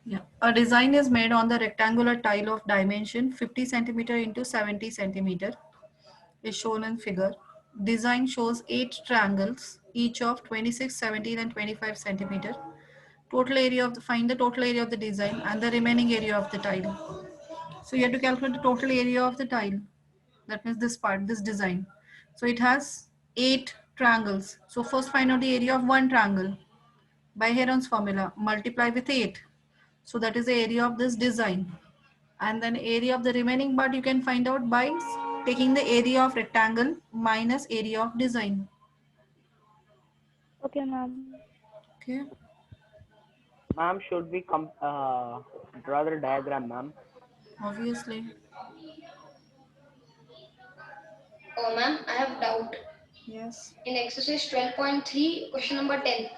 Yeah. A design is made on the rectangular tile of dimension 50 centimeter into 70 centimeter is shown in figure. Design shows 8 triangles, each of 26, 17 and 25 centimeter. Total area of the, find the total area of the design and the remaining area of the tile. So you have to calculate the total area of the tile. That means this part, this design. So it has 8 triangles. So first find out the area of one triangle by Heron's formula. Multiply with 8. So that is the area of this design. And then area of the remaining part you can find out by taking the area of rectangle minus area of design. Okay, ma'am. Okay. Ma'am, should we draw the diagram, ma'am? Obviously. Oh, ma'am, I have doubt. Yes. In exercise 12.3, question number 10.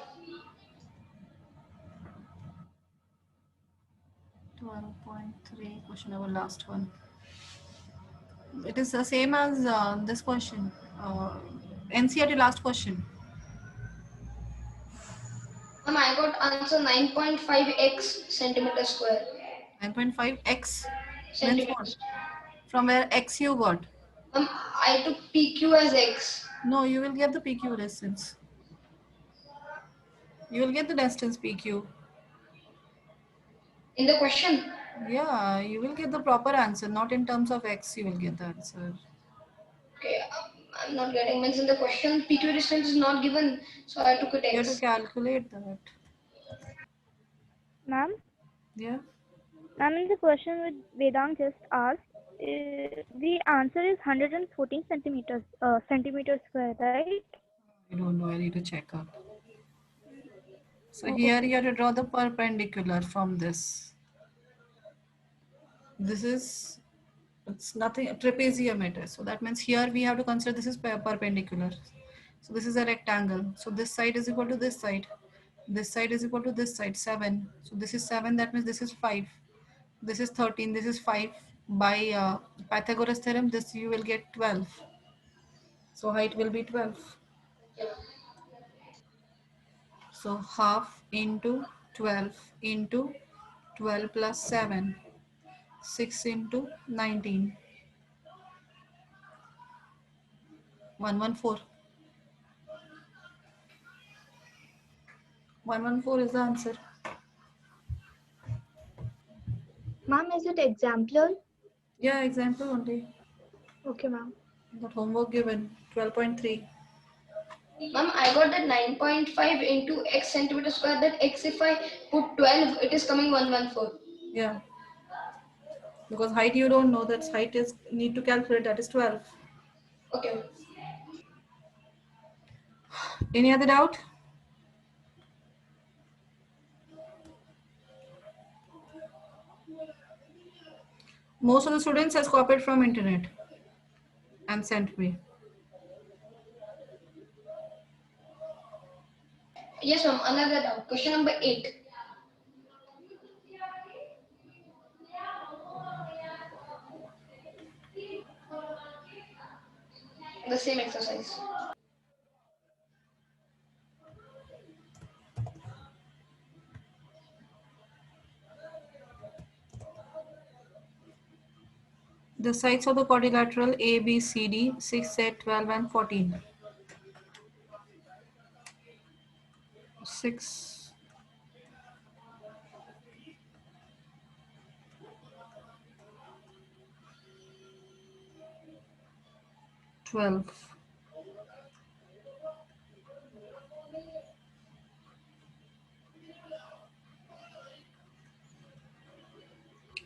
12.3 question number last one. It is the same as this question. NCERT last question. Ma'am, I got answer 9.5x centimeter square. 9.5 x means what? Centimeters. From where x you got? Ma'am, I took PQ as x. No, you will get the PQ distance. You will get the distance PQ. In the question. Yeah, you will get the proper answer. Not in terms of x, you will get the answer. Okay, I'm not getting. Means in the question, PQ distance is not given, so I took it You have to x. calculate that. Ma'am, Yeah. ma'am, in the question which Vedant just asked, the answer is 114 centimeters square, right? I don't know. I need to check out. So Oh, here okay. you have to draw the perpendicular from this. This is, it's nothing, trapeziometer. So that means here we have to consider this is perpendicular. So this is a rectangle. So this side is equal to this side. This side is equal to this side, 7. So this is 7, that means this is 5. This is 13, this is 5. By Pythagoras theorem, this you will get 12. So height will be 12. So half into 12 into 12 plus 7. 6 into 19. 114. 114 is the answer. Ma'am, is it exemplar? Yeah, example only. Okay, ma'am. That homework given 12.3. Ma'am, I got that 9.5 into x centimeter square. That x, if I put 12, it is coming 114. Yeah, because height you don't know, that's height is need to calculate, that is 12. Okay. Any other doubt? Most of the students has copied from internet and sent me. Yes, ma'am. Another doubt. Question number 8. The same exercise. The sides of the quadrilateral A, B, C, D, 6, 8, 12 and 14. 6, 12.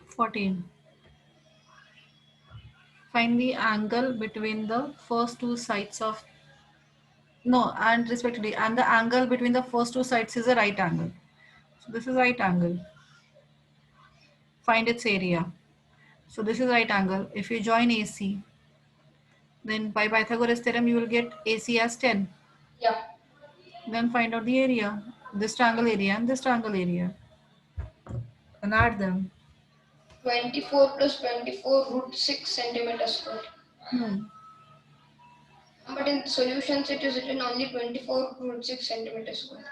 14. Find the angle between the first two sides of, no, and respectively, and the angle between the first two sides is a right angle. So this is right angle. Find its area. So this is right angle. If you join AC, then by Pythagoras theorem you will get AC as 10. Yeah. Then find out the area, this triangle area and this triangle area, and add them. 24 plus 24 root 6 centimeter square. Hmm. But in in solutions it is written only 24 √6 centimeter square.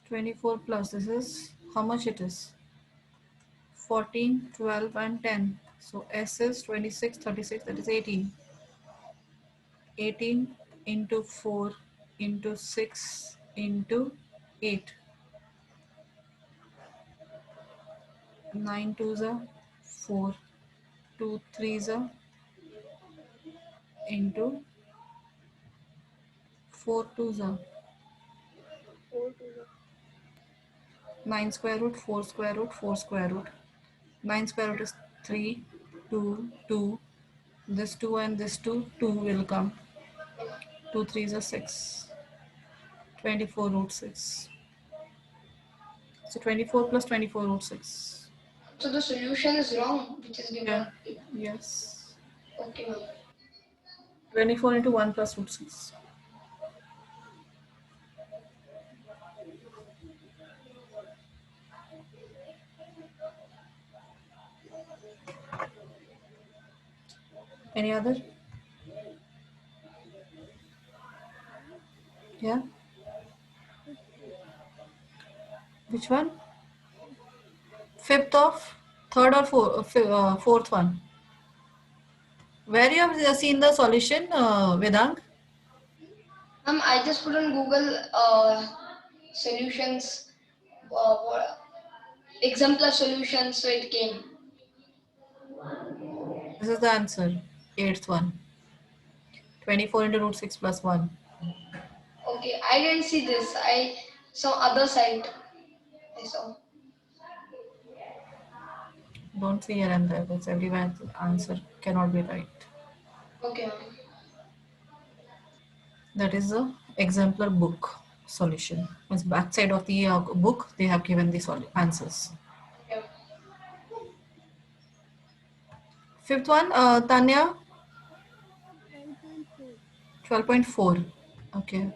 Twenty-four plus this is how much it is? 14, 12, and 10. So S is 26, 36. That is 18. 18 into 4 into 6 into 8. 9 twos are 4. 2 threes are into 4 twos are 9 square root, 4 square root, 4 square root. 9 square root is 3, 2, 2. This 2 and this 2, 2 will come. 2 threes are 6. 24 root 6. So 24 plus 24 root 6. So the solution is wrong, which is given. Yeah. Yes. Okay, ma'am. 24 into 1 plus root 6. Any other? Yeah. Which one? Fifth of third or fourth one? Where you have seen the solution, Vedang? Ma'am, I just put on Google solutions, exemplar solutions, so it came. This is the answer. Eighth one. 24 into root 6 plus 1. Okay, I didn't see this. I saw other side. I saw. Don't see here and there. That's everywhere. The answer cannot be right. Okay, ma'am. That is the exemplar book solution. It's backside of the book. They have given the answers. Yeah. Fifth one, Tanya. 12.4. Okay.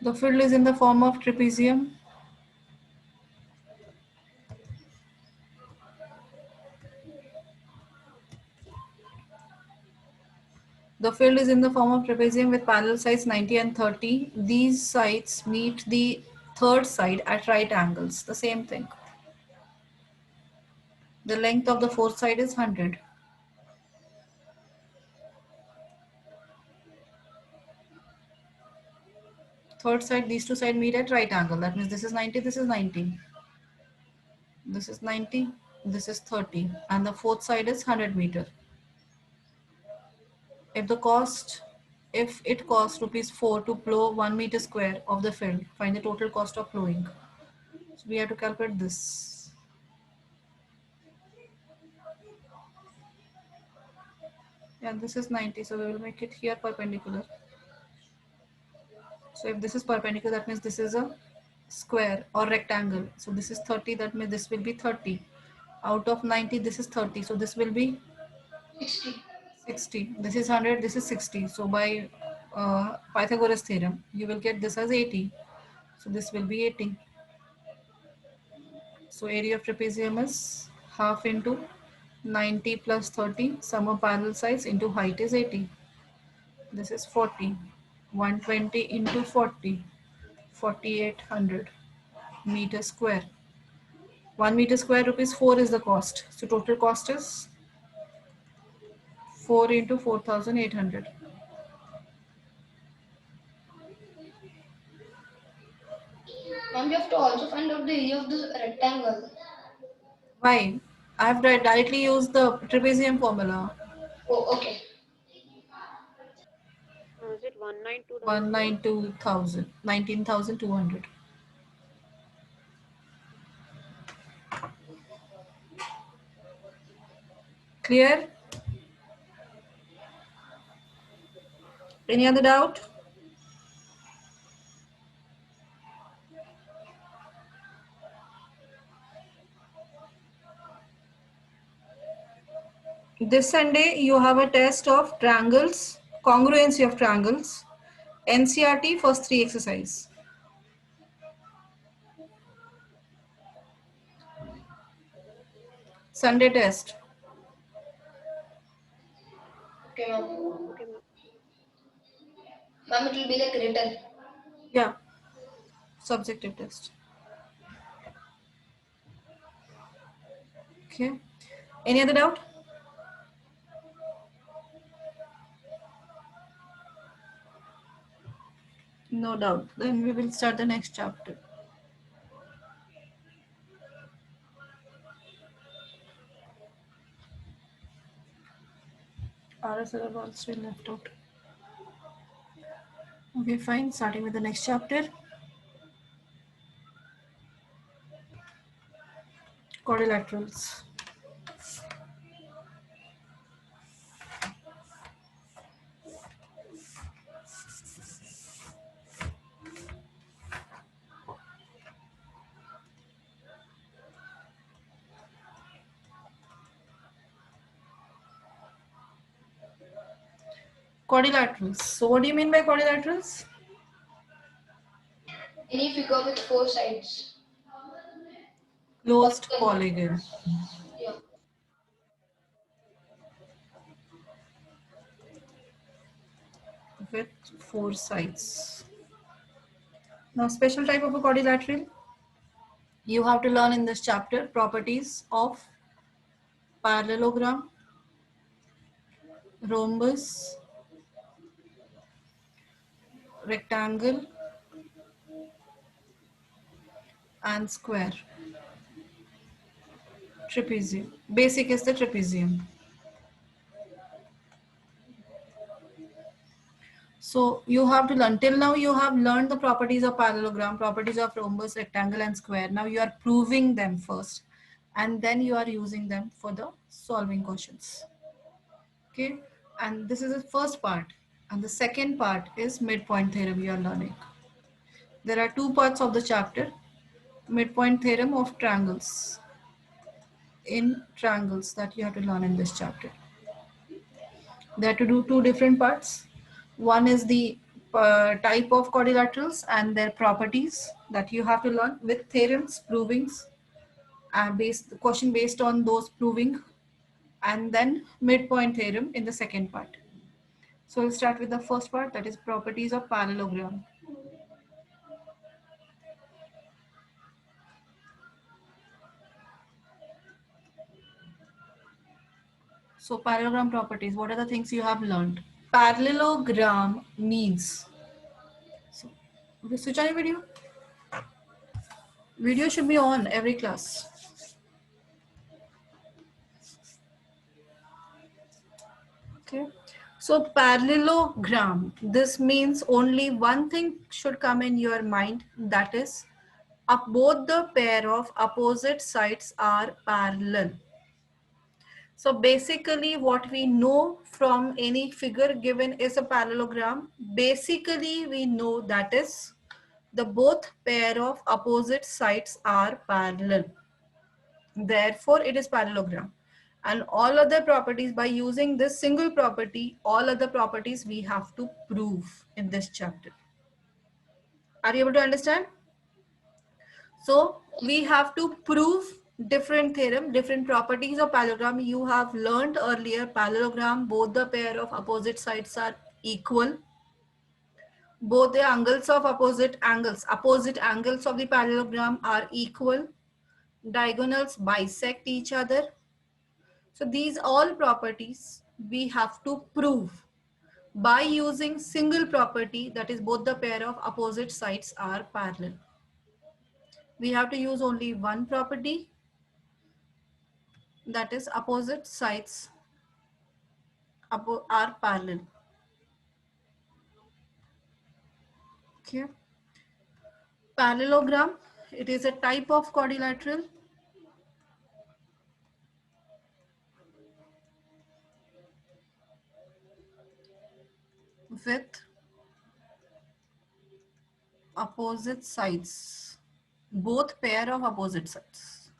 The field is in the form of trapezium. The field is in the form of trapezium with parallel sides 90 and 30. These sides meet the third side at right angles. The same thing. The length of the fourth side is 100. Third side, these two sides meet at right angle. That means this is 90, this is 90. This is 90, this is 30. And the fourth side is 100 meter. If it costs rupees 4 to plow 1 meter square of the field, find the total cost of plowing. So we have to calculate this. Yeah, this is 90, so we will make it here perpendicular. So if this is perpendicular, that means this is a square or rectangle. So this is 30, that means this will be 30. Out of 90, this is 30, so this will be 60. 60. This is 100, this is 60. So by Pythagoras theorem, you will get this as 80. So this will be 80. So area of trapezium is half into 90 plus 30, sum of parallel sides into height is 80. This is 40. 120 into 40, 4800 meter square. 1 meter square rupees 4 is the cost. So total cost is 4 into 4800. Ma'am, you have to also find out the area of this rectangle. Why? I have directly used the trapezium formula. Oh, okay. Is it 192,000? 192,000, 19,200. Clear? Any other doubt? This Sunday you have a test of triangles congruency of triangles, NCRT first 3 exercise. Sunday test. Okay, ma'am. Ma'am, it will be like written. Yeah, subjective test. Okay. Any other doubt? No doubt. Then we will start the next chapter. RSL are all still left out. Okay, fine. Starting with the next chapter. Quadrilaterals. Quadrilaterals. So what do you mean by quadrilaterals? Any figure with 4 sides. Closed polygon Yeah. with 4 sides. Now, special type of a quadrilateral. You have to learn in this chapter properties of parallelogram, rhombus, rectangle, and square. Trapezium. Basic is the trapezium. So you have to learn. Till now you have learned the properties of parallelogram, properties of rhombus, rectangle, and square. Now you are proving them first, and then you are using them for the solving questions. Okay, and this is the first part, and the second part is midpoint theorem you are learning. There are 2 parts of the chapter. Midpoint theorem of triangles. In triangles that you have to learn in this chapter. They have to do 2 different parts. One is the type of quadrilaterals and their properties that you have to learn with theorems, provings, and question based on those proving, and then midpoint theorem in the second part. So we'll start with the first part, that is properties of parallelogram. So parallelogram properties, what are the things you have learned? Parallelogram means, so we switch on your video. Video should be on every class. Okay. So parallelogram, this means only one thing should come in your mind, that is both the pair of opposite sides are parallel. So basically what we know from any figure given is a parallelogram. Basically we know that is the both pair of opposite sides are parallel. Therefore it is parallelogram. And all other properties, by using this single property, all other properties we have to prove in this chapter. Are you able to understand? So we have to prove different theorem, different properties of parallelogram. You have learned earlier parallelogram, both the pair of opposite sides are equal. Both the angles of opposite angles of the parallelogram are equal. Diagonals bisect each other. So these all properties we have to prove by using single property, that is both the pair of opposite sides are parallel. We have to use only one property, that is opposite sides are parallel. Okay. Parallelogram, it is a type of quadrilateral with opposite sides, both pair of opposite sides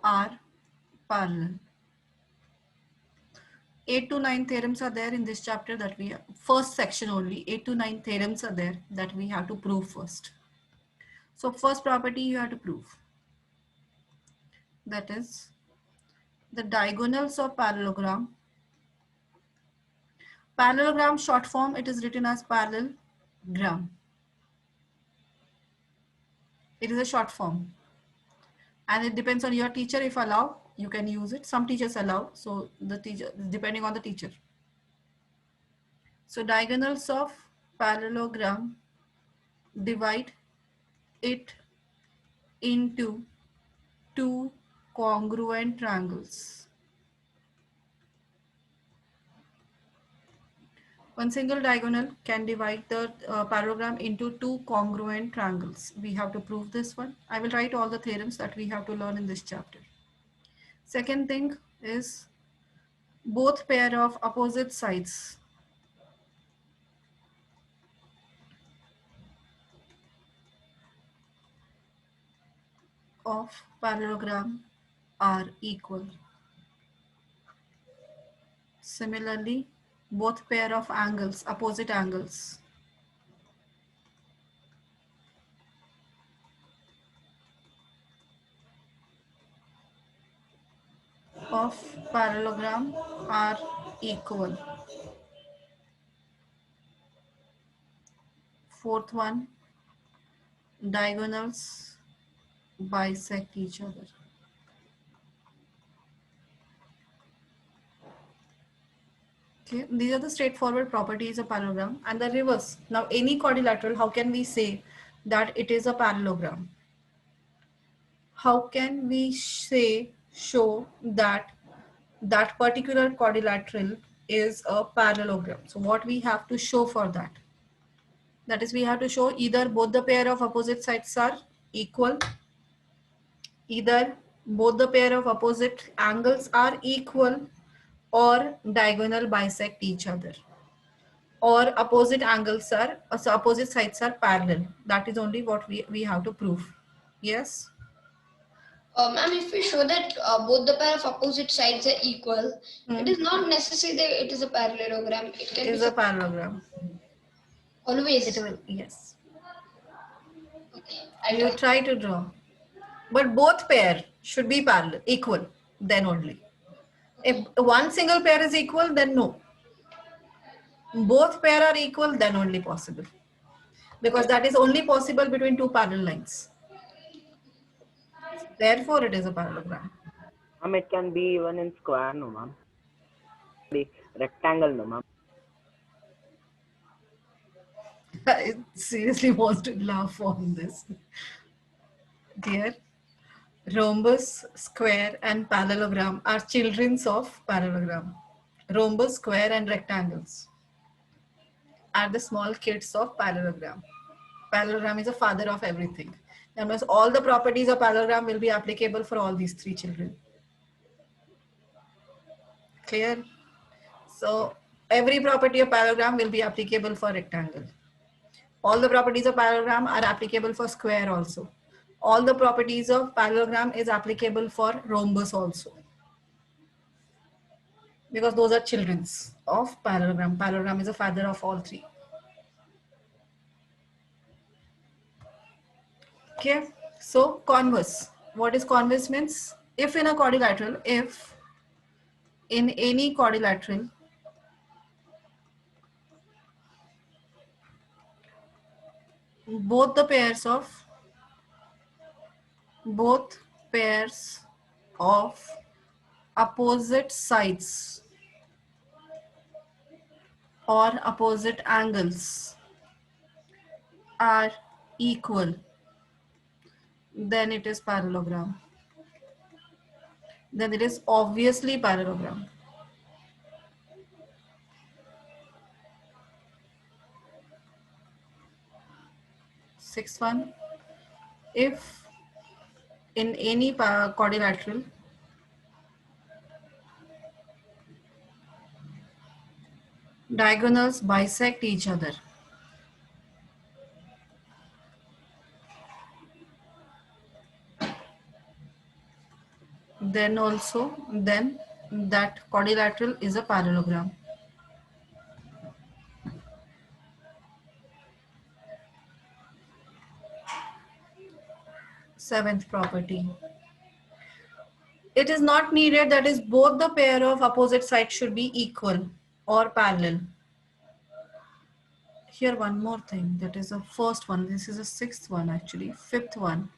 are parallel. 8 to 9 theorems are there in this chapter that we first section only. 8 to 9 theorems are there that we have to prove first. So first property you have to prove, that is the diagonals of parallelogram. Parallelogram short form, it is written as parallelogram. It is a short form and it depends on your teacher. If allow, you can use it. Some teachers allow, so the teacher, depending on the teacher. So diagonals of parallelogram, divide it into two congruent triangles. One single diagonal can divide the parallelogram into two congruent triangles. We have to prove this one. I will write all the theorems that we have to learn in this chapter. Second thing is both pair of opposite sides of parallelogram are equal. Similarly, both pair of angles, opposite angles of parallelogram are equal. Fourth one, diagonals bisect each other. Okay, these are the straightforward properties of parallelogram. And the reverse. Now, any quadrilateral, how can we say that it is a parallelogram? How can we show that that particular quadrilateral is a parallelogram? So what we have to show for that? That is, we have to show either both the pair of opposite sides are equal, either both the pair of opposite angles are equal, or diagonal bisect each other, or opposite angles are, so opposite sides are parallel. That is only what we have to prove. Yes. Ma'am, if we show that both the pair of opposite sides are equal, it is not necessary that it is a parallelogram. It can Is be a parallelogram. always. It will, yes. Okay, I You try to draw, but both pair should be parallel, equal, then only. If one single pair is equal, then no. Both pair are equal, then only possible. Because that is only possible between two parallel lines. Therefore, it is a parallelogram. Ma'am, it can be even in square, no, ma'am. The rectangle, no, ma'am. I seriously want to laugh on this. Dear, rhombus, square, and parallelogram are children of parallelogram. Rhombus, square, and rectangles are the small kids of parallelogram. Parallelogram is the father of everything. That means all the properties of parallelogram will be applicable for all these three children. Clear? So every property of parallelogram will be applicable for rectangle. All the properties of parallelogram are applicable for square also. All the properties of parallelogram is applicable for rhombus also. Because those are childrens of parallelogram. Parallelogram is the father of all three. Okay, so converse. What is converse means? If in a quadrilateral, if in any quadrilateral, both pairs of opposite sides or opposite angles are equal, then it is parallelogram. Then it is obviously parallelogram. Sixth one, if in any quadrilateral diagonals bisect each other, then that quadrilateral is a parallelogram. Seventh property. It is not needed that is both the pair of opposite sides should be equal or parallel. Here one more thing, that is the first one. This is the sixth one actually. Fifth one.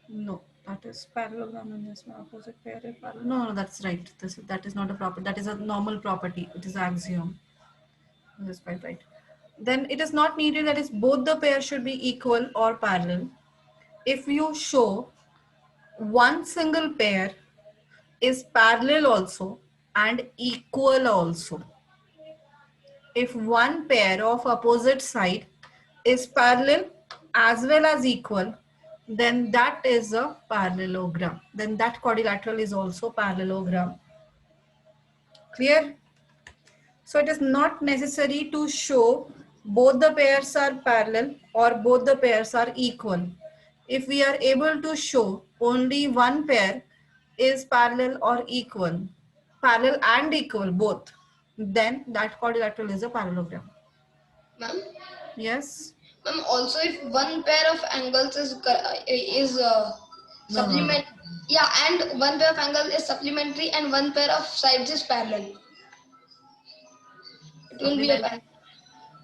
No, that is parallelogram and this one opposite pair is parallel. No, that's right. That is not a property. That is a normal property. It is axiom. That's quite right. Then it is not needed that is both the pair should be equal or parallel. If you show one single pair is parallel also and equal also. If one pair of opposite side is parallel as well as equal, then that is a parallelogram. Then that quadrilateral is also parallelogram. Clear? So it is not necessary to show both the pairs are parallel or both the pairs are equal. If we are able to show only one pair is parallel or equal, parallel and equal both, then that quadrilateral is a parallelogram. Ma'am? Yes? Ma'am, also if one pair of angles is No. supplement, yeah, and one pair of angles is supplementary and one pair of sides is parallel. It will be a Supplementary.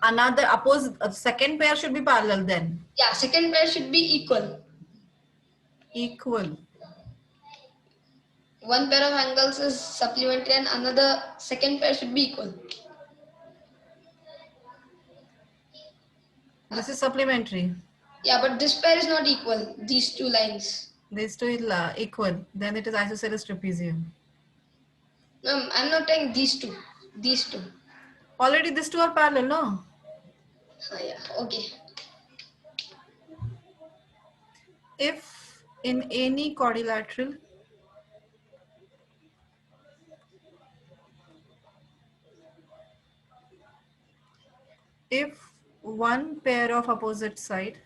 Another opposite, second pair should be parallel then. yeah. Second pair should be equal. Equal. One pair of angles is supplementary and another second pair should be equal. This is supplementary. Yeah, but this pair is not equal. These two lines. These two is equal. Then it is isosceles trapezium. No, I'm not saying these two. These two. Already these two are parallel, no? Yeah, okay. If in any quadrilateral if one pair of opposite side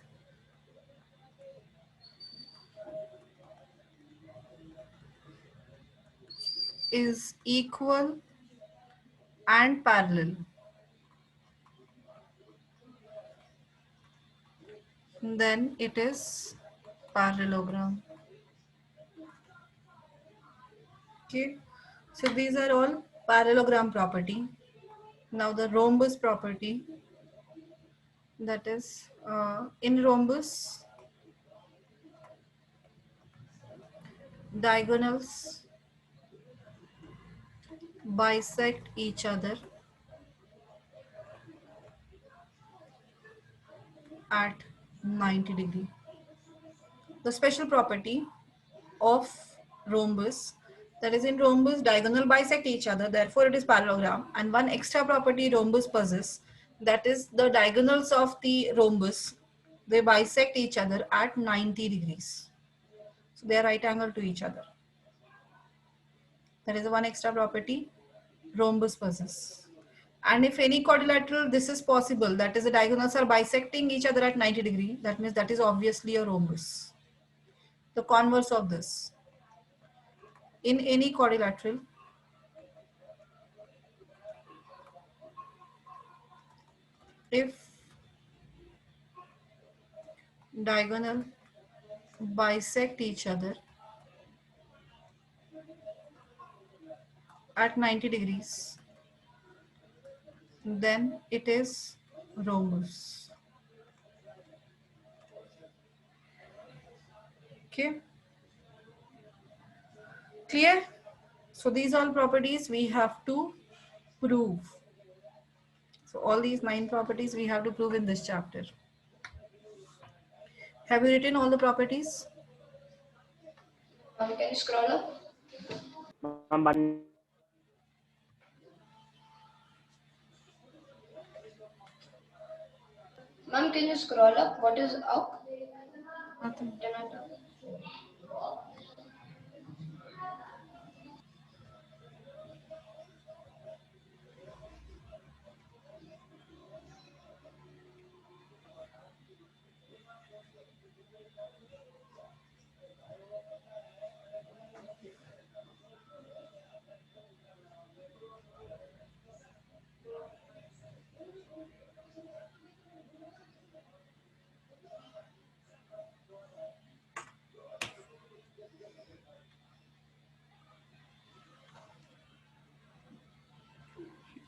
is equal and parallel, then it is parallelogram. Okay, so these are all parallelogram property. Now the rhombus property, that is in rhombus diagonals bisect each other at 90 degree. The special property of rhombus, that is in rhombus diagonal bisect each other, therefore it is parallelogram. And one extra property rhombus possesses, that is the diagonals of the rhombus, they bisect each other at 90 degrees. So they are right angle to each other. That is the one extra property rhombus possesses. And if any quadrilateral this is possible, that is the diagonals are bisecting each other at 90 degree, that means that is obviously a rhombus. The converse of this, in any quadrilateral, if diagonal bisect each other at 90 degrees, then it is rhombus. Okay, clear? So these all properties we have to prove. So all these 9 properties we have to prove in this chapter. Have you written all the properties? Can you scroll up? Ma'am, can you scroll up? What is up? Nothing.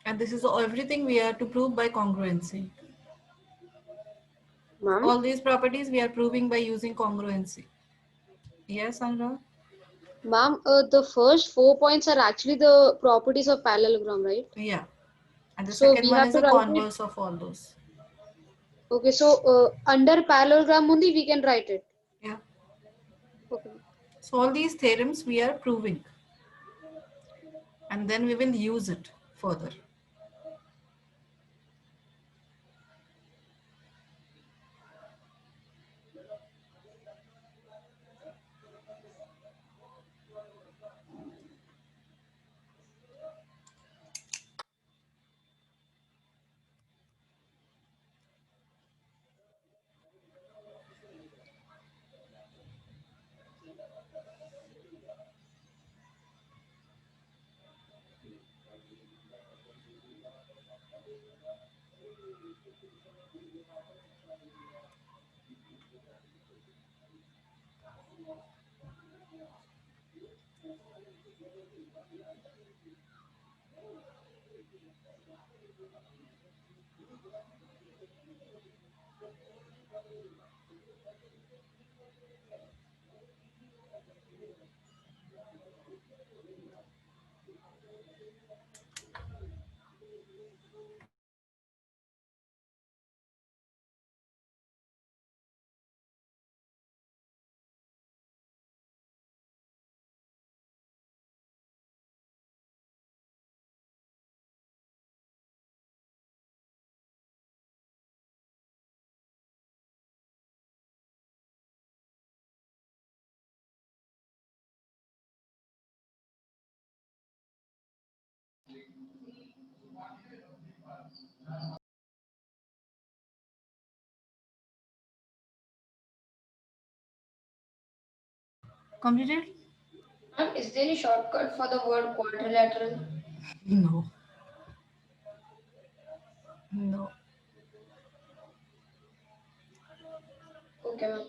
And this is everything we are to prove by congruency. Ma'am? All these properties we are proving by using congruency. Yes, Anurag? Ma'am, the first 4 points are actually the properties of parallelogram, right? Yeah. And the So second we one have is to the write it. converse of all those. Okay, so under parallelogram only we can write it. Yeah. Okay. So all these theorems we are proving. And then we will use it further. Completed? Ma'am, is there any shortcut for the word quadrilateral? No. No. Okay, ma'am.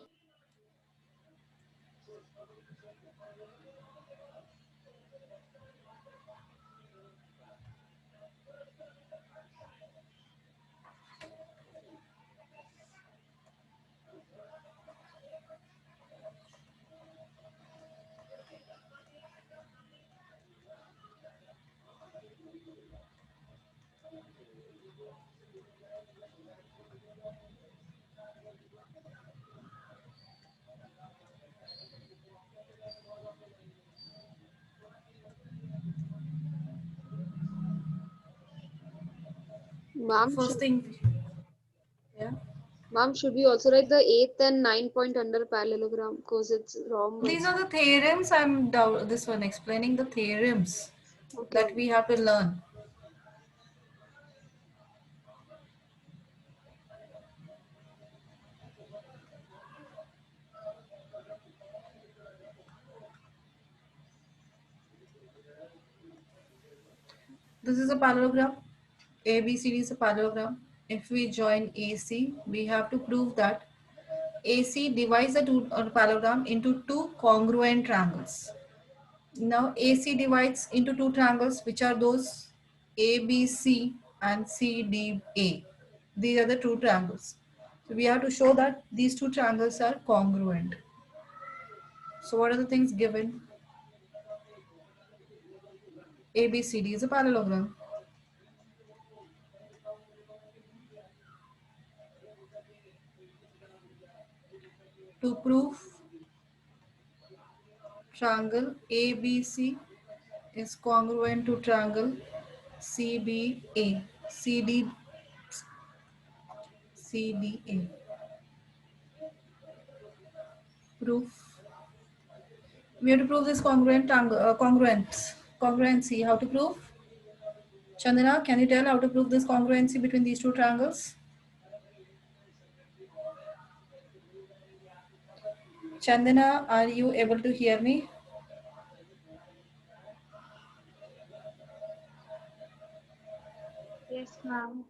Ma'am, First thing, yeah. should we also write the 8th and 9 point under parallelogram because it's These rhombus? are the theorems. This one explaining the theorems Okay. that we have to learn. This is a parallelogram. ABCD is a parallelogram. If we join AC, we have to prove that AC divides the parallelogram into two congruent triangles. Now AC divides into two triangles, which are those ABC and CDA. These are the two triangles. So we have to show that these two triangles are congruent. So what are the things given? ABCD is a parallelogram. To prove triangle ABC is congruent to triangle CBA, CDA. Proof. We have to prove this congruency. How to prove? Chandana, can you tell how to prove this congruency between these two triangles? Chandana, are you able to hear me? Yes, ma'am.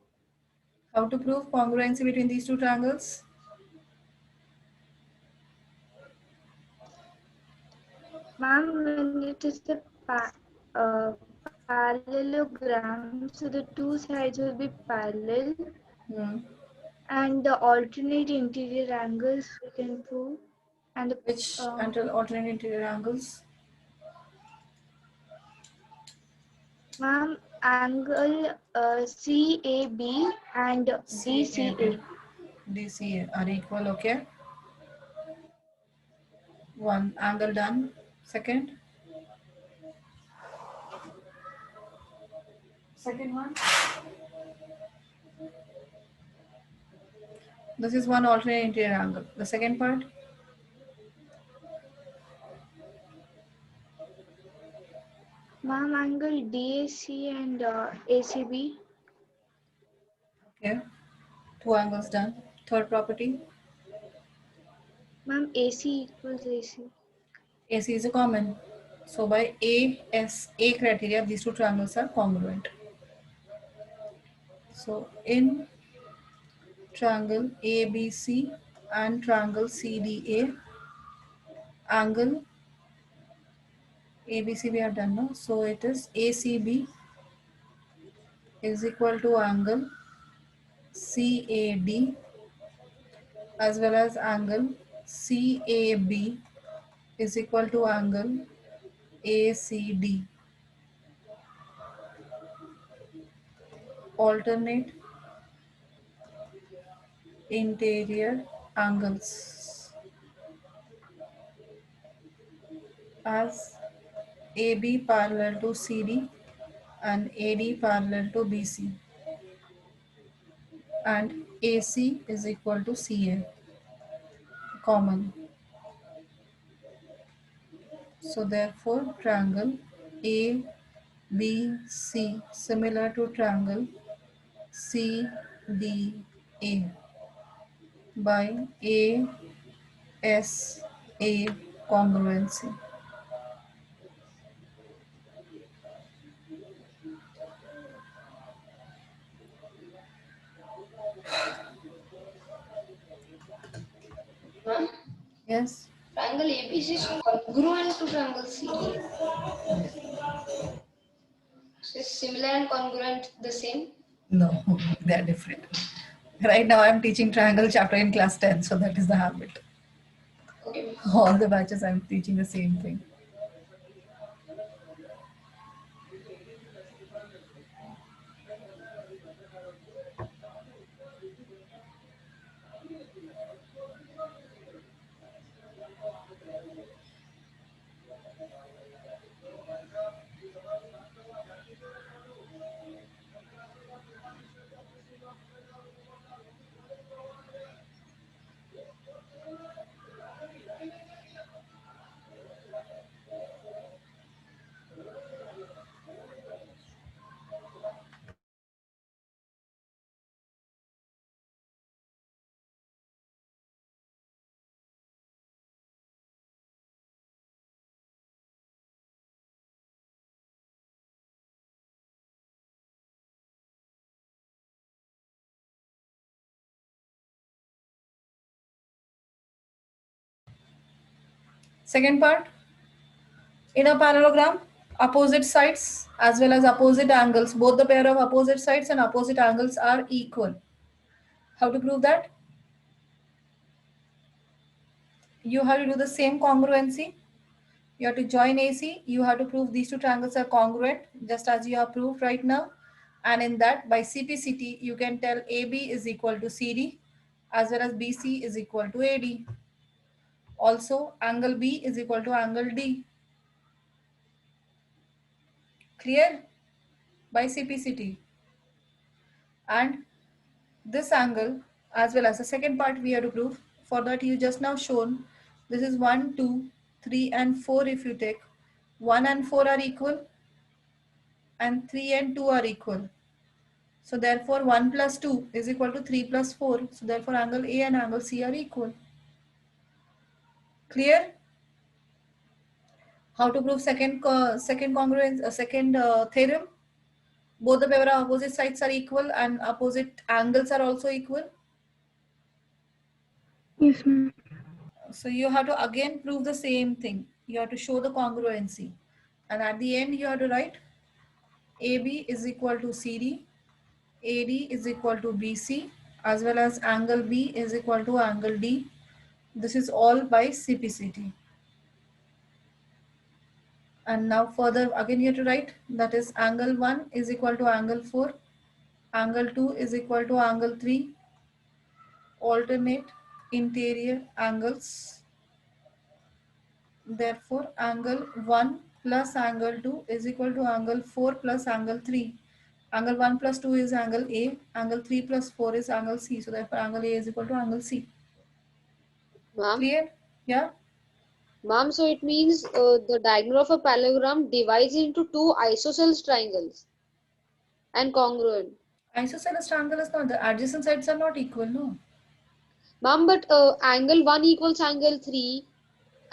How to prove congruency between these two triangles? Ma'am, when it is the parallelogram, so the two sides will be parallel, Hmm. and the alternate interior angles we can prove, and the Which alternate interior angles? ma'am, angle CAB and DCA. DCA are equal, okay? One angle done. Second one. This is one alternate interior angle. The second part, Ma'am, angle DAC and ACB. okay, two angles done. Third property, Ma'am, AC equals AC. AC is a common. So by ASA criteria, these two triangles are congruent. So in triangle ABC and triangle CDA, angle ABC we have done, no? So it is ACB is equal to angle CAD as well as angle CAB is equal to angle ACD. Alternate interior angles as AB parallel to CD and AD parallel to BC and AC is equal to CA, common. So therefore triangle ABC similar to triangle CDA by ASA congruency. Ma'am, Yes. triangle ABC is congruent to triangle CDA. So is similar and congruent the same? No, they are different. Right now, I'm teaching triangle chapter in class 10, so that is the habit. Okay. All the batches, I'm teaching the same thing. Second part, in a parallelogram, opposite sides as well as opposite angles, both the pair of opposite sides and opposite angles are equal. How to prove that? You have to do the same congruency. You have to join AC. You have to prove these two triangles are congruent, just as you have proved right now. And in that, by CPCT, you can tell AB is equal to CD as well as BC is equal to AD. Also, angle B is equal to angle D. Clear? By CPCT. And this angle as well as the second part we have to prove. For that, you just now shown this is 1, 2, 3 and 4. If you take 1 and 4 are equal and 3 and 2 are equal. So therefore 1 plus 2 is equal to 3 plus 4. So therefore angle A and angle C are equal. Clear? How to prove second congruence, second theorem? Both the pair of opposite sides are equal and opposite angles are also equal. Yes, ma'am. So you have to again prove the same thing. You have to show the congruency. And at the end you have to write AB is equal to CD, AD is equal to BC, as well as angle B is equal to angle D. This is all by CPCT. And now further again you have to write, that is angle 1 is equal to angle 4, angle 2 is equal to angle 3, alternate interior angles. Therefore, angle 1 plus angle 2 is equal to angle 4 plus angle 3. Angle 1 plus 2 is angle A, angle 3 plus 4 is angle C. So therefore, angle A is equal to angle C. Ma'am, Clear? Yeah? ma'am, so it means the diagonal of a parallelogram divides into two isosceles triangles and congruent. Isosceles triangle is not, the adjacent sides are not equal, no? Ma'am, but angle 1 equals angle 3,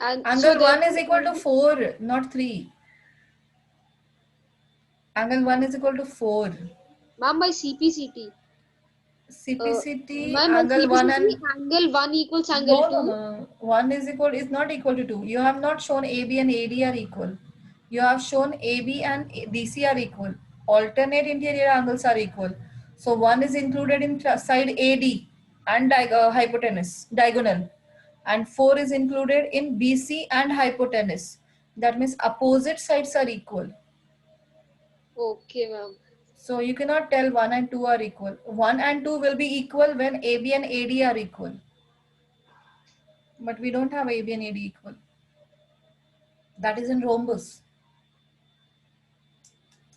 and so Angle 1 is therefore, equal to 4, not 3. Angle 1 is equal to 4. ma'am, by CPCT. CPCT, Ma'am, by angle 1 CPCT, and angle 1 equals angle no, no, 2. no. 1 is not equal to 2. You have not shown AB and AD are equal. You have shown AB and DC are equal. Alternate interior angles are equal. So 1 is included in side AD and hypotenuse, diagonal. And 4 is included in BC and hypotenuse. That means opposite sides are equal. Okay, ma'am. So you cannot tell 1 and 2 are equal. 1 and 2 will be equal when AB and AD are equal. But we don't have AB and AD equal. That is in rhombus.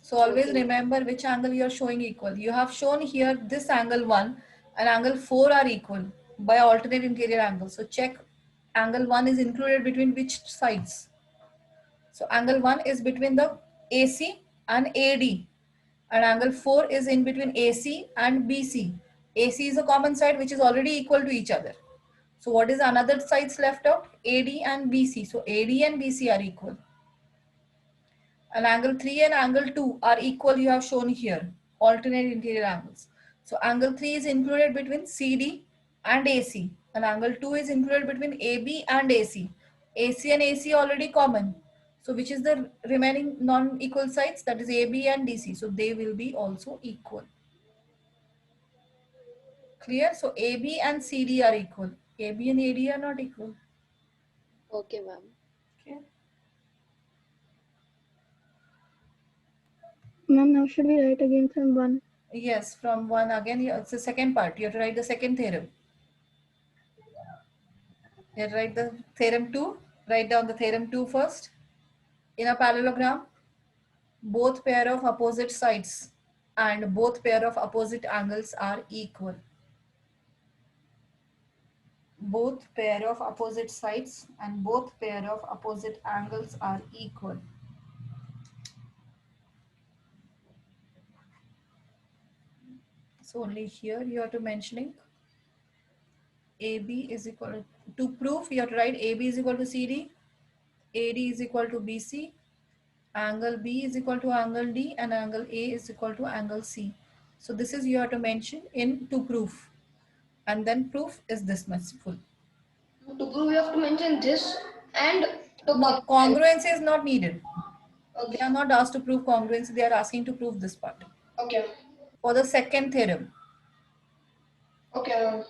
So always Okay. remember which angle you are showing equal. You have shown here this angle 1 and angle 4 are equal by alternate interior angles. So check angle 1 is included between which sides. So angle 1 is between the AC and AD, and angle 4 is in between AC and BC. AC is a common side which is already equal to each other. So what is another sides left out? AD and BC. So AD and BC are equal. And angle 3 and angle 2 are equal, you have shown here, alternate interior angles. So angle 3 is included between CD and AC, and angle 2 is included between AB and AC. AC and AC already common. So which is the remaining non-equal sides? That is AB and DC. So they will be also equal. Clear? So AB and CD are equal. AB and AD are not equal. Okay, ma'am. Okay. Ma'am, now should we write again from 1? Yes, from 1 again, it's the second part. You have to write the second theorem. You write the theorem 2. Write down the theorem 2 first. In a parallelogram, both pair of opposite sides and both pair of opposite angles are equal. Both pair of opposite sides and both pair of opposite angles are equal. So only here you have to mentioning AB is equal to prove, you have to write AB is equal to CD, AD is equal to BC, angle B is equal to angle D, and angle A is equal to angle C. So this is you have to mention in to proof, and then proof is this much full. To prove, you have to mention this and the No, congruence. congruency is not needed. They Okay. are not asked to prove congruency, they are asking to prove this part. Okay. For the second theorem, Okay.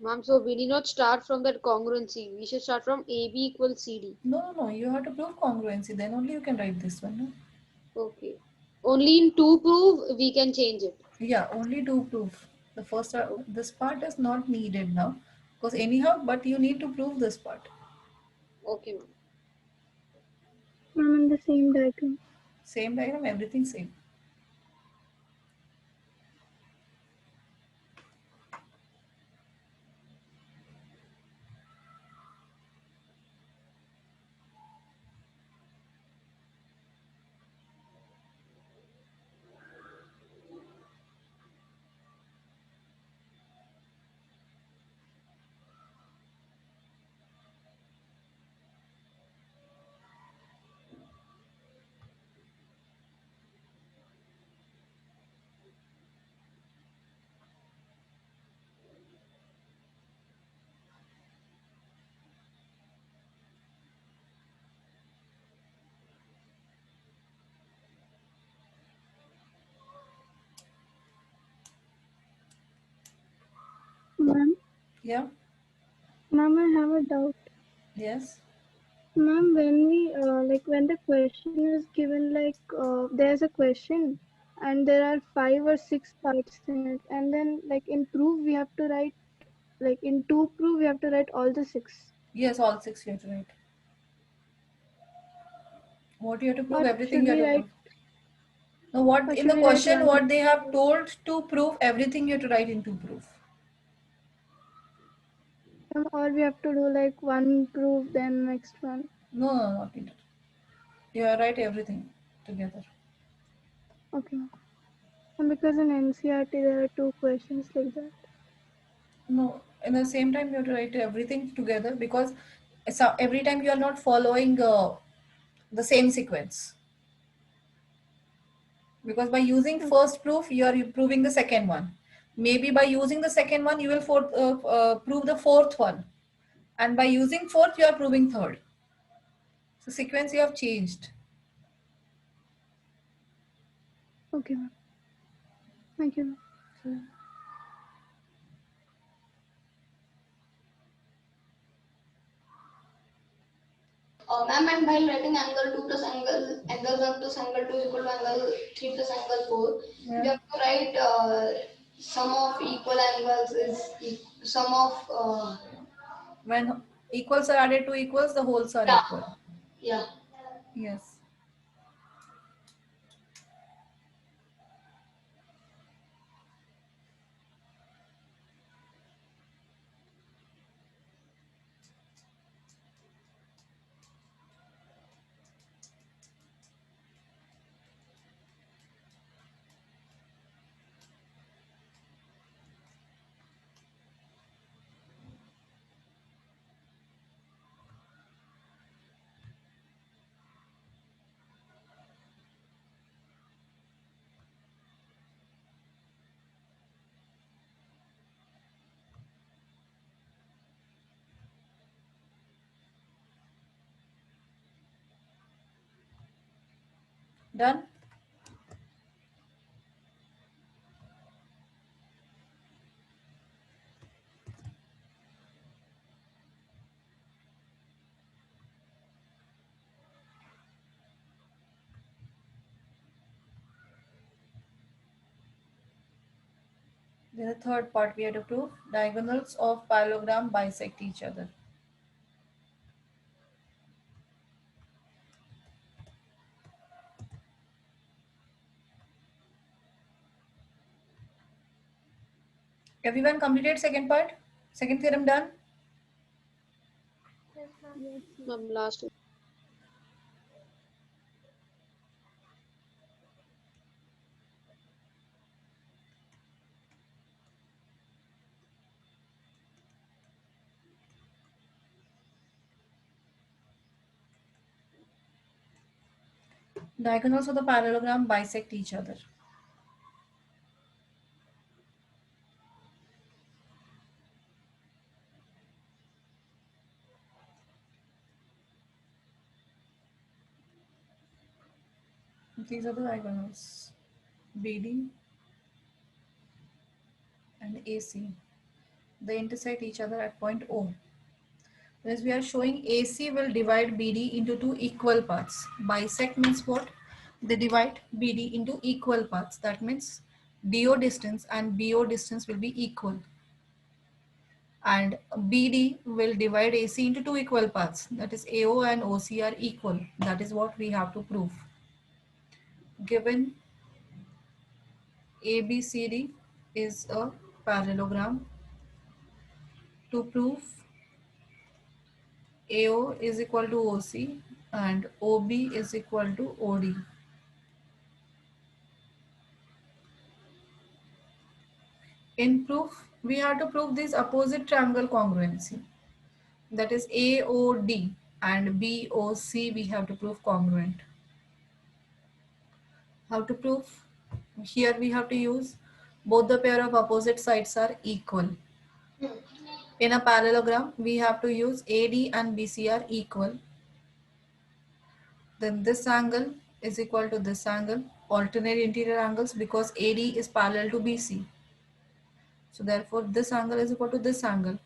Ma'am, so we need not start from that congruency. We should start from AB equals CD. no, you have to prove congruency, then only you can write this one. No? Okay. Only in to prove we can change it. Yeah, only do proof. The first, this part is not needed now, because anyhow, but you need to prove this part. Okay, ma'am. Ma'am, in the same diagram. Same diagram, everything same. Yeah. Ma'am, I have a doubt. Yes. Ma'am, when we when the question is given, there's a question and there are 5 or 6 parts in it, and then in proof we have to write, in two proof we have to write all the 6. Yes, all 6 you have to write. What you have to prove, Or everything should you have we to write? prove. Now, what Or in should the we write question, one what thing? they have told to prove, everything you have to write into proof. Or we have to do one proof, then next one. No, no, not needed. You have to write everything together. Okay. And because in NCRT there are 2 questions like that. No, in the same time you have to write everything together because every time you are not following the same sequence. Because by using first proof, you are proving the second one. Maybe by using the second one, you will prove the fourth one. And by using fourth, you are proving third. So sequence you have changed. Okay, ma'am. Thank you, ma'am. Ma'am, and while writing angle 2 plus angle 1 plus angle 2 is equal to angle 3 plus angle 4, Yeah. we have to write sum of equal angles is sum of, When equals are added to equals, the wholes are yeah, equal. yeah. Yes. Done? Then the third part we have to prove diagonals of parallelogram bisect each other. Everyone completed second part? Second theorem done? Ma'am, last one. Diagonals of the parallelogram bisect each other. These are the diagonals. BD and AC. They intersect each other at point O. As we are showing, AC will divide BD into 2 equal parts. Bisect means what? They divide BD into equal parts. That means DO distance and BO distance will be equal. And BD will divide AC into 2 equal parts. That is AO and OC are equal. That is what we have to prove. Given ABCD is a parallelogram, to prove AO is equal to OC and OB is equal to OD. In proof, we have to prove this opposite triangle congruency. That is AOD and BOC we have to prove congruent. How to prove? Here we have to use both the pair of opposite sides are equal. In a parallelogram, we have to use AD and BC are equal. Then this angle is equal to this angle, alternate interior angles because AD is parallel to BC. So therefore this angle is equal to this angle.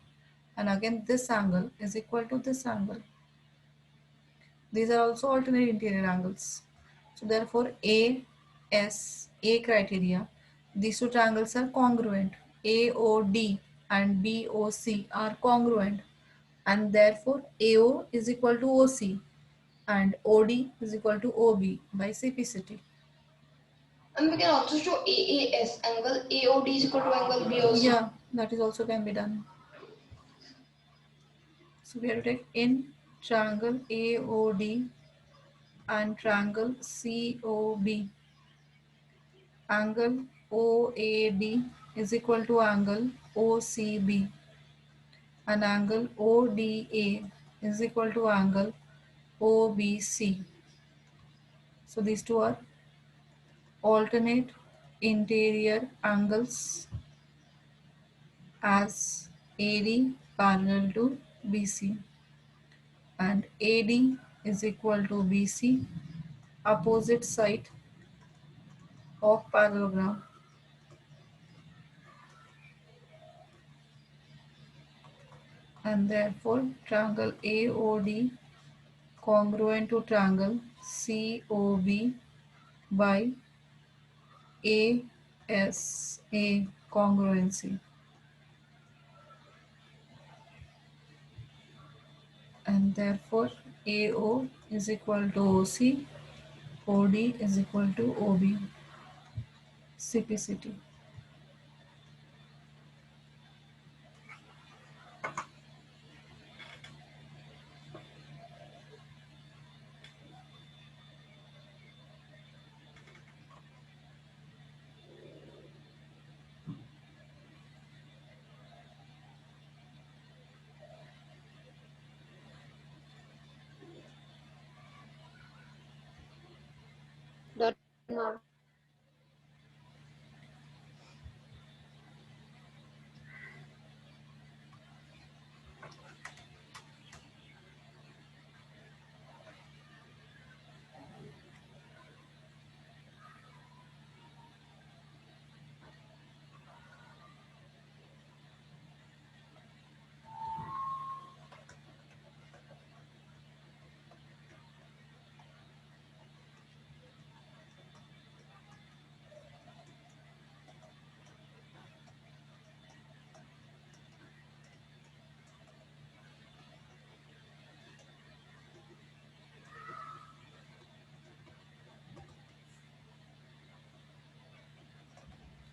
And again this angle is equal to this angle. These are also alternate interior angles. So therefore A criteria, these two triangles are congruent. AOD and BOC are congruent, and therefore AO is equal to OC and OD is equal to OB by CPCT. And we can also show AAS angle AOD is equal to angle BOC. Yeah, that is also can be done. So we have to take in triangle AOD and triangle COB. Angle OAD is equal to angle OCB, and angle ODA is equal to angle OBC. So these two are alternate interior angles as AD parallel to BC, and AD is equal to BC, opposite side of parallelogram. And therefore triangle AOD congruent to triangle COB by ASA congruency, and therefore AO is equal to OC, OD is equal to OB, CPCT. Done, ma'am.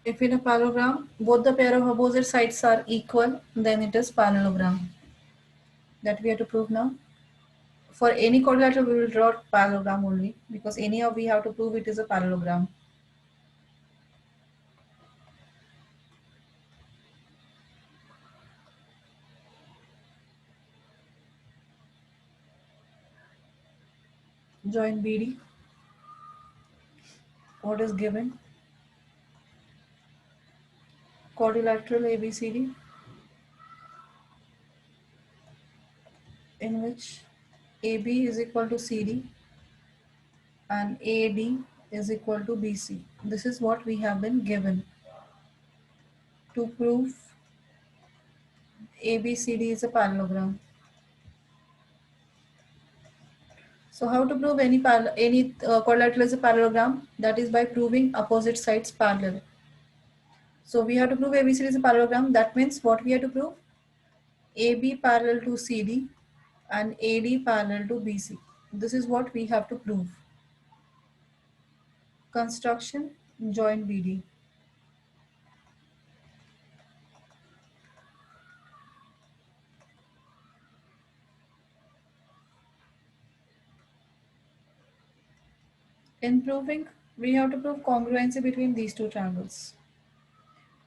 If in a parallelogram both the pair of opposite sides are equal, then it is parallelogram. That we have to prove now. For any quadrilateral we will draw parallelogram only, because any of we have to prove it is a parallelogram. Join BD. What is given? Quadrilateral ABCD, in which AB is equal to CD and AD is equal to BC. This is what we have been given. To prove ABCD is a parallelogram. So how to prove any quadrilateral is a parallelogram? That is by proving opposite sides parallel. So we have to prove ABCD is a parallelogram. That means what we have to prove? AB parallel to CD and AD parallel to BC. This is what we have to prove. Construction, join BD. In proving, we have to prove congruency between these two triangles.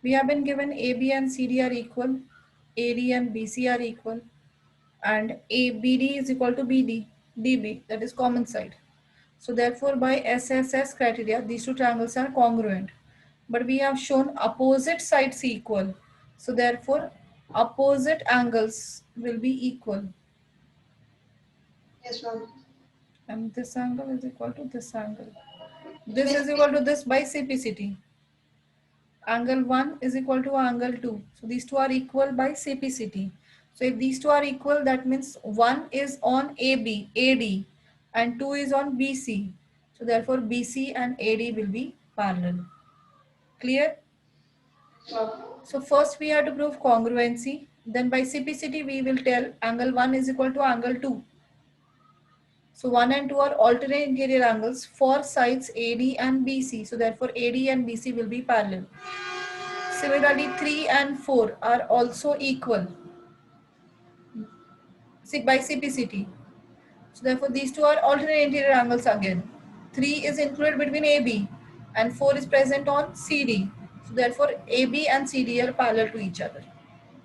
We have been given AB and CD are equal, AD and BC are equal, and ABD is equal to BD, DB, that is common side. So therefore by SSS criteria, these two triangles are congruent. But we have shown opposite sides equal. So therefore opposite angles will be equal. Yes, ma'am. And this angle is equal to this angle. It This means is equal to this by CPCT. Angle 1 is equal to angle 2. So these two are equal by CPCT. So if these two are equal, that means 1 is on AB, AD, and 2 is on BC. So therefore BC and AD will be parallel. Clear? So first we have to prove congruency. Then by CPCT we will tell angle 1 is equal to angle 2. So 1 and 2 are alternate interior angles for sides AD and BC. So therefore AD and BC will be parallel. Similarly 3 and 4 are also equal by CPCT. So therefore these two are alternate interior angles again. 3 is included between AB and 4 is present on CD. So therefore AB and CD are parallel to each other.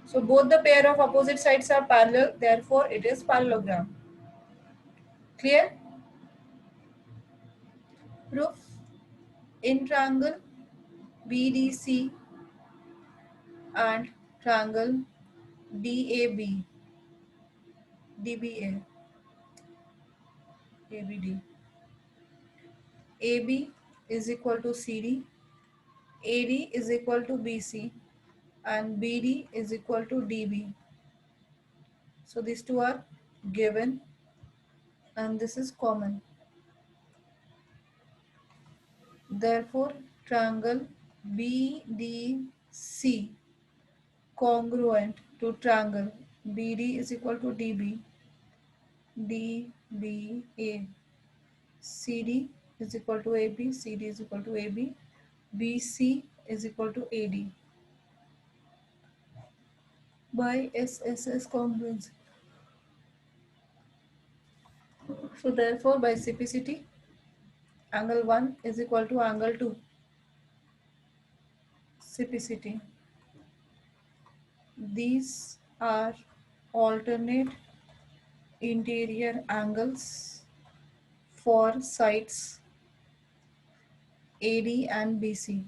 So both the pair of opposite sides are parallel, therefore it is parallelogram. Clear? Proof. In triangle BDC and triangle DAB, DBA, ABD. AB is equal to CD, AD is equal to BC, and BD is equal to DB. So these two are given and this is common. Therefore, triangle BDC congruent to triangle BD is equal to DB, DBA, CD is equal to AB, CD is equal to AB, BC is equal to AD by SSS congruency. So therefore, by CPCT, angle 1 is equal to angle 2. CPCT. These are alternate interior angles for sides AD and BC.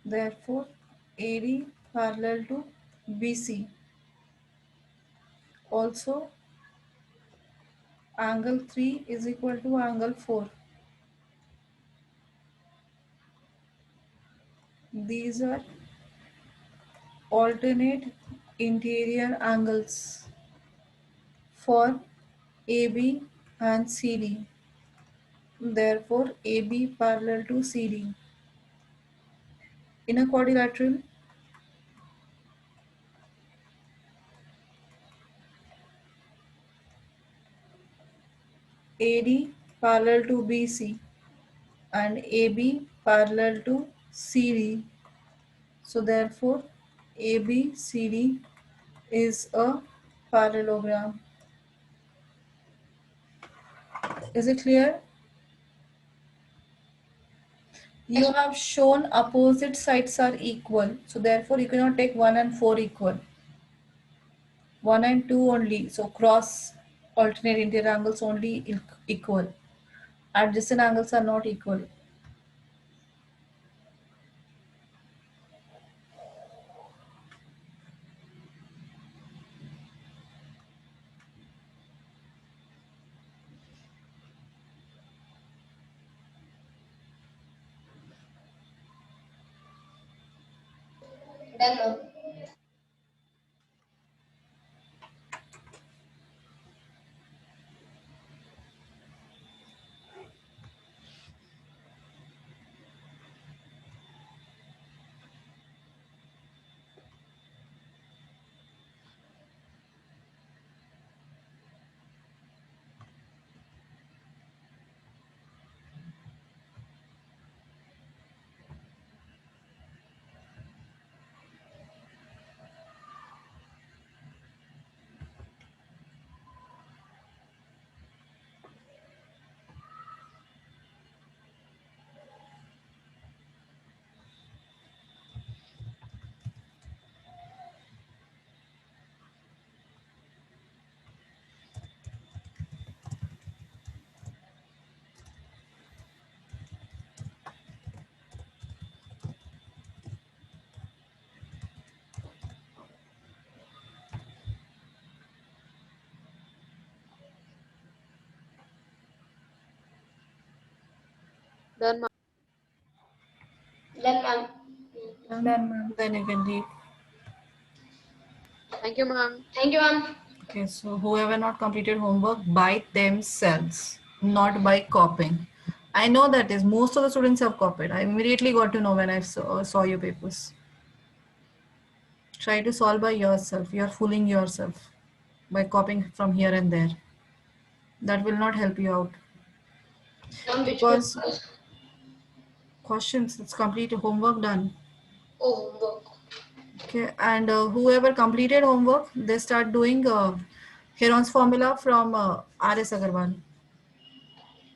Therefore, AD parallel to BC. Also, angle 3 is equal to angle 4. These are alternate interior angles for AB and CD. Therefore, AB parallel to CD. In a quadrilateral, AD parallel to BC and AB parallel to CD. So therefore, ABCD is a parallelogram. Is it clear? You have shown opposite sides are equal. So therefore, you cannot take 1 and 4 equal. 1 and 2 only. So cross alternate interior angles only equal. Adjacent angles are not equal. Done, ma'am. Done, ma'am. Done, ma'am. ma'am. Done, ma'am. Then you can leave. Thank you, ma'am. Thank you, ma'am. Okay, so whoever not completed homework by themselves, not by copying. I know that is most of the students have copied. I immediately got to know when I saw your papers. Try to solve by yourself. You are fooling yourself by copying from here and there. That will not help you out Ma'am, which because papers? questions, it's complete homework done. Oh, homework. Okay, and whoever completed homework, they start doing Heron's formula from R.S. Agarwal.